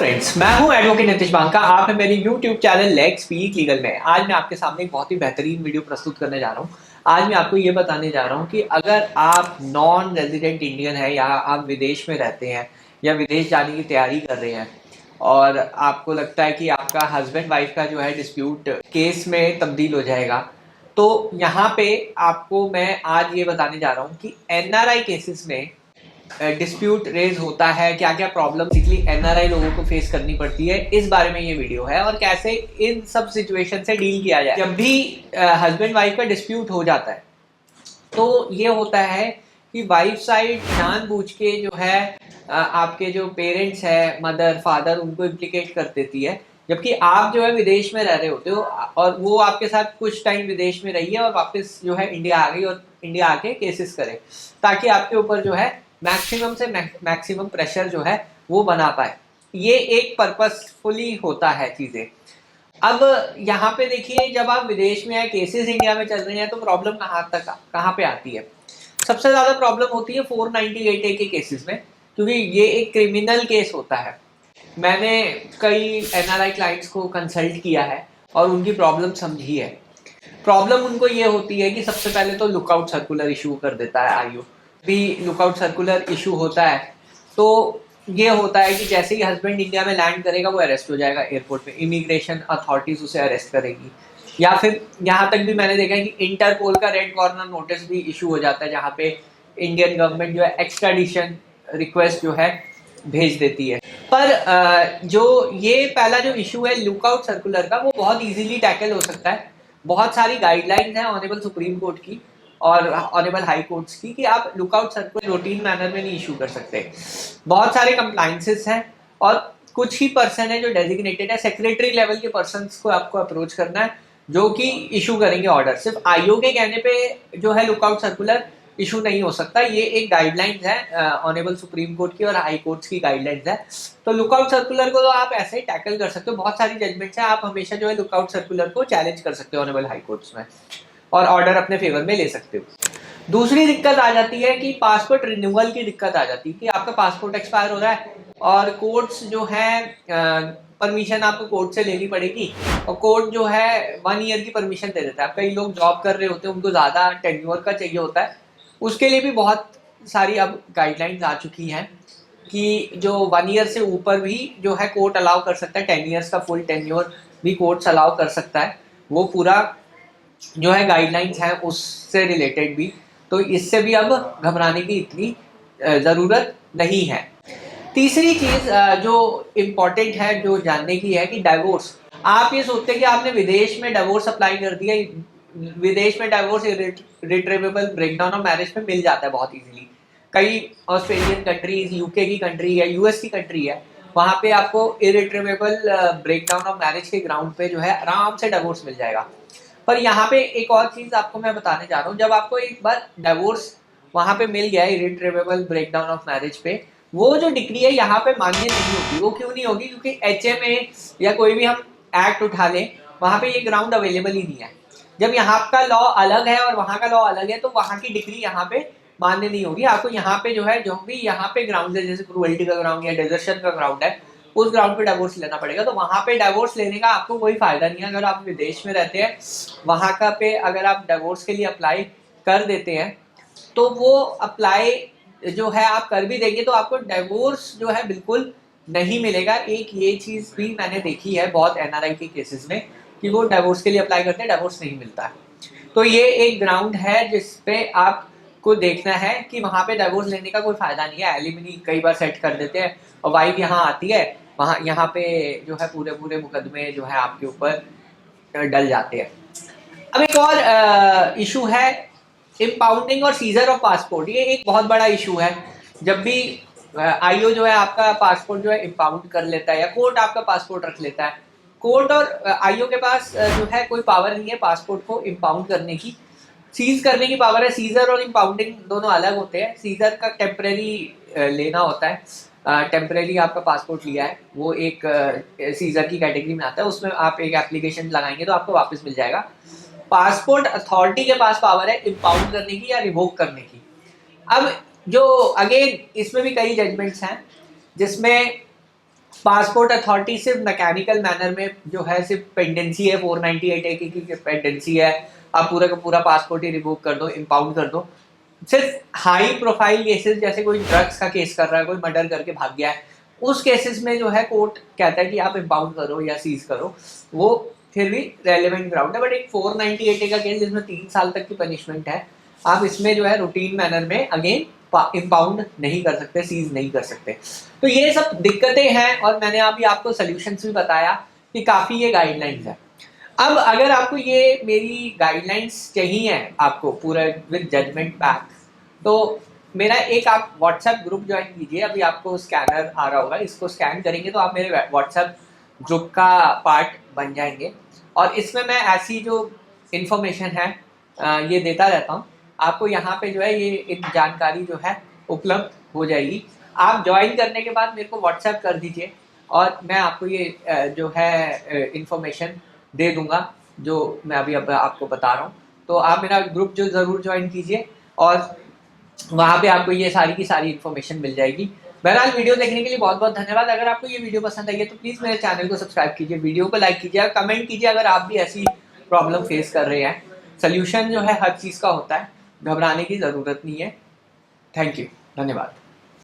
Friends, मैं हूं advocate Nitish Banka. आप है मेरी YouTube channel let's speak legal में। आज मैं आपके सामने एक बहुत ही बेहतरीन वीडियो प्रस्तुत करने जा रहा हूं। आज मैं आपको ये बताने जा रहा हूं कि अगर आप नॉन रेजिडेंट इंडियन है या आप विदेश में रहते हैं या विदेश जाने की तैयारी कर रहे हैं और आपको लगता है कि आपका हस्बैंड वाइफ का जो है डिस्प्यूट केस में तब्दील हो जाएगा, तो यहाँ पे आपको मैं आज ये बताने जा रहा हूँ कि एनआरआई केसेस में डिस्प्यूट रेज होता है, क्या क्या प्रॉब्लम एनआरआई लोगों को फेस करनी पड़ती है, इस बारे में ये वीडियो है। और कैसे इन सब सिचुएशन से डील किया जाए। जब भी हस्बैंड वाइफ का डिस्प्यूट हो जाता है तो ये होता है कि वाइफ साइड जानबूझ के जो है आपके जो पेरेंट्स है, मदर फादर, उनको इम्प्लीकेट कर देती है। जबकि आप जो है विदेश में रह रहे होते हो और वो आपके साथ कुछ टाइम विदेश में रही है और वापस जो है इंडिया आ गई और इंडिया आके केसेस करे, ताकि आपके ऊपर जो है मैक्सिमम से मैक्सिमम प्रेशर जो है वो बना पाए। ये एक पर्पसफुली होता है चीजें। अब यहाँ पे देखिए, जब आप विदेश में या केसेस इंडिया में चल रहे हैं तो प्रॉब्लम कहाँ पे आती है। सबसे ज्यादा प्रॉब्लम होती है 498A के केसेस में, क्योंकि ये एक क्रिमिनल केस होता है। मैंने कई एनआरआई क्लाइंट्स को कंसल्ट किया है और उनकी प्रॉब्लम समझी है। प्रॉब्लम उनको ये होती है कि सबसे पहले तो लुकआउट सर्कुलर इशू कर देता है आईओ। भी लुकआउट सर्कुलर इशू होता है तो ये होता है कि जैसे ही हस्बैंड इंडिया में लैंड करेगा वो अरेस्ट हो जाएगा एयरपोर्ट पे। इमिग्रेशन अथॉरिटीज उसे अरेस्ट करेगी, या फिर यहाँ तक भी मैंने देखा है कि इंटरपोल का रेड कॉर्नर नोटिस भी इशू हो जाता है, जहाँ पे इंडियन गवर्नमेंट जो है एक्स्ट्राडिशन रिक्वेस्ट जो है भेज देती है। पर जो ये पहला जो इशू है लुकआउट सर्कुलर का, वो बहुत इजीली टैकल हो सकता है। बहुत सारी गाइडलाइंस हैं ऑनरेबल सुप्रीम कोर्ट की और ऑनरेबल हाई कोर्ट्स की कि आप लुकआउट सर्कुलर रूटीन मैनर में नहीं इशू कर सकते। बहुत सारे कंप्लाइंसेस हैं और कुछ ही पर्सन है जो डेजिग्नेटेड है, सेक्रेटरी लेवल के पर्सन को आपको अप्रोच करना है जो कि इशू करेंगे ऑर्डर। सिर्फ आईओ के कहने पे जो है लुकआउट सर्कुलर इशू नहीं हो सकता। ये एक गाइडलाइंस है ऑनरेबल सुप्रीम कोर्ट की और हाई कोर्ट्स की गाइडलाइंस है। तो लुकआउट सर्कुलर को तो आप ऐसे ही टैकल कर सकते हो। बहुत सारी जजमेंट्स हैं, आप हमेशा जो है लुकआउट सर्कुलर को चैलेंज कर सकते हो ऑनरेबल हाई कोर्ट्स में और ऑर्डर अपने फेवर में ले सकते हो। दूसरी दिक्कत आ जाती है कि पासपोर्ट रिन्यूअल की दिक्कत आ जाती है कि आपका पासपोर्ट एक्सपायर हो रहा है और कोर्ट्स जो है परमिशन आपको कोर्ट से लेनी पड़ेगी और कोर्ट जो है 1 ईयर की परमिशन दे देता है। कई लोग जॉब कर रहे होते हैं, उनको ज़्यादा टेन्योर का चाहिए होता है, उसके लिए भी बहुत सारी अब गाइडलाइंस आ चुकी हैं कि जो 1 ईयर से ऊपर भी जो है कोर्ट अलाउ कर सकता है। 10 ईयर्स का फुल टेन्योर भी कोर्ट्स अलाउ कर सकता है। वो पूरा जो है गाइडलाइंस है उससे रिलेटेड भी। तो इससे भी अब घबराने की इतनी ज़रूरत नहीं है। तीसरी चीज़ जो इम्पोर्टेंट है जो जानने की है कि डाइवोर्स। आप ये सोचते हैं कि आपने विदेश में डाइवोर्स अप्लाई कर दिया, विदेश में डाइवोर्स रिट्रीवेबल ब्रेकडाउन ऑफ मैरिज में मिल जाता है बहुत इजीली। कई ऑस्ट्रेलियन कंट्रीज, यूके की कंट्री है, यूएस की कंट्री है, वहाँ पे आपको इरिट्रीवेबल ब्रेकडाउन ऑफ मैरिज के ग्राउंड पे जो है आराम से डाइवोर्स मिल जाएगा। पर यहाँ पे एक और चीज आपको मैं बताने जा रहा हूँ, जब आपको एक बार डाइवोर्स वहां पे मिल गया इरिट्रीवेबल ब्रेकडाउन ऑफ मैरिज पे, वो जो डिग्री है यहाँ पे मान्य नहीं होगी। वो क्यों नहीं होगी? क्योंकि एचएमए या कोई भी हम एक्ट उठा लें, वहां पे ये ग्राउंड अवेलेबल ही नहीं है। जब यहाँ का लॉ अलग है और वहां का लॉ अलग है तो वहां की डिग्री यहाँ पे मान्य नहीं होगी। आपको यहाँ पे जो है जो भी यहाँ पे ग्राउंड है, जैसे क्रूएल्टी का ग्राउंड या डिजर्शन का ग्राउंड है, उस ग्राउंड पे डाइवोर्स लेना पड़ेगा। तो वहां पे डाइवोर्स लेने का आपको कोई फायदा नहीं है। अगर आप विदेश में रहते हैं, वहां का पे अगर आप डाइवोर्स के लिए अप्लाई कर देते हैं तो वो अप्लाई जो है आप कर भी देंगे तो आपको डाइवोर्स जो है बिल्कुल नहीं मिलेगा। एक ये चीज भी मैंने देखी है बहुत एनआरआई के केसेस में कि वो डाइवोर्स के लिए अप्लाई करते हैं, डाइवोर्स नहीं मिलता है। तो ये एक ग्राउंड है जिसपे आपको देखना है कि वहां पे डाइवोर्स लेने का कोई फायदा नहीं है। एलिमनी कई बार सेट कर देते हैं और वाइफ यहाँ आती है, वहाँ यहाँ पे जो है पूरे पूरे मुकदमे जो है आपके ऊपर डल जाते हैं। अब एक और इशू है इम्पाउंडिंग और सीजर ऑफ पासपोर्ट। ये एक बहुत बड़ा इशू है। जब भी आईओ जो है आपका पासपोर्ट जो है इम्पाउंड कर लेता है या कोर्ट आपका पासपोर्ट रख लेता है, कोर्ट और आईओ के पास जो है कोई पावर नहीं है पासपोर्ट को इम्पाउंड करने की। सीज करने की पावर है। सीजर और इम्पाउंडिंग दोनों अलग होते हैं। सीजर का टेम्परेरी लेना होता है, टेम्परेरी आपका पासपोर्ट लिया है वो एक सीजर की कैटेगरी में आता है, उसमें आप एक एप्लीकेशन लगाएंगे तो आपको वापस मिल जाएगा। पासपोर्ट अथॉरिटी के पास पावर है इम्पाउंड करने की या रिवोक करने की। अब जो अगेन इसमें भी कई जजमेंट्स हैं जिसमें पासपोर्ट अथॉरिटी सिर्फ मैकेनिकल मैनर में जो है सिर्फ पेंडेंसी है, 498 ए की पेंडेंसी है, आप पूरा का पूरा पासपोर्ट ही रिवोक कर दो, इम्पाउंड कर दो। सिर्फ हाई प्रोफाइल केसेस जैसे कोई ड्रग्स का केस कर रहा है, कोई मर्डर करके भाग गया है, उस केसेस में जो है कोर्ट कहता है कि आप इम्पाउंड करो या सीज करो, वो फिर भी रेलिवेंट ग्राउंड है। बट एक 498 का केस जिसमें 3 साल तक की पनिशमेंट है, आप इसमें जो है रूटीन मैनर में अगेन इम्पाउंड नहीं कर सकते, सीज नहीं कर सकते। तो ये सब दिक्कतें हैं और मैंने अभी आपको सोल्यूशंस भी बताया कि काफ़ी ये गाइडलाइंस है। अब अगर आपको ये मेरी गाइडलाइंस चाहिए आपको पूरा विद जजमेंट पैक, तो मेरा एक आप व्हाट्सएप ग्रुप ज्वाइन कीजिए। अभी आपको स्कैनर आ रहा होगा, इसको स्कैन करेंगे तो आप मेरे व्हाट्सएप ग्रुप का पार्ट बन जाएंगे। और इसमें मैं ऐसी जो इन्फॉर्मेशन है ये देता रहता हूँ आपको। यहाँ पे जो है ये एक जानकारी जो है उपलब्ध हो जाएगी। आप ज्वाइन करने के बाद मेरे को व्हाट्सएप कर दीजिए और मैं आपको ये जो है इन्फॉर्मेशन दे दूंगा जो मैं अभी अब आपको बता रहा हूँ। तो आप मेरा ग्रुप जो ज़रूर ज्वाइन कीजिए और वहाँ पे आपको ये सारी की सारी इन्फॉर्मेशन मिल जाएगी। बहरहाल वीडियो देखने के लिए बहुत बहुत धन्यवाद। अगर आपको ये वीडियो पसंद आई है तो प्लीज़ मेरे चैनल को सब्सक्राइब कीजिए, वीडियो को लाइक कीजिए, कमेंट कीजिए अगर आप भी ऐसी प्रॉब्लम फेस कर रहे हैं। सोल्यूशन जो है हर चीज़ का होता है, घबराने की ज़रूरत नहीं है। थैंक यू, धन्यवाद।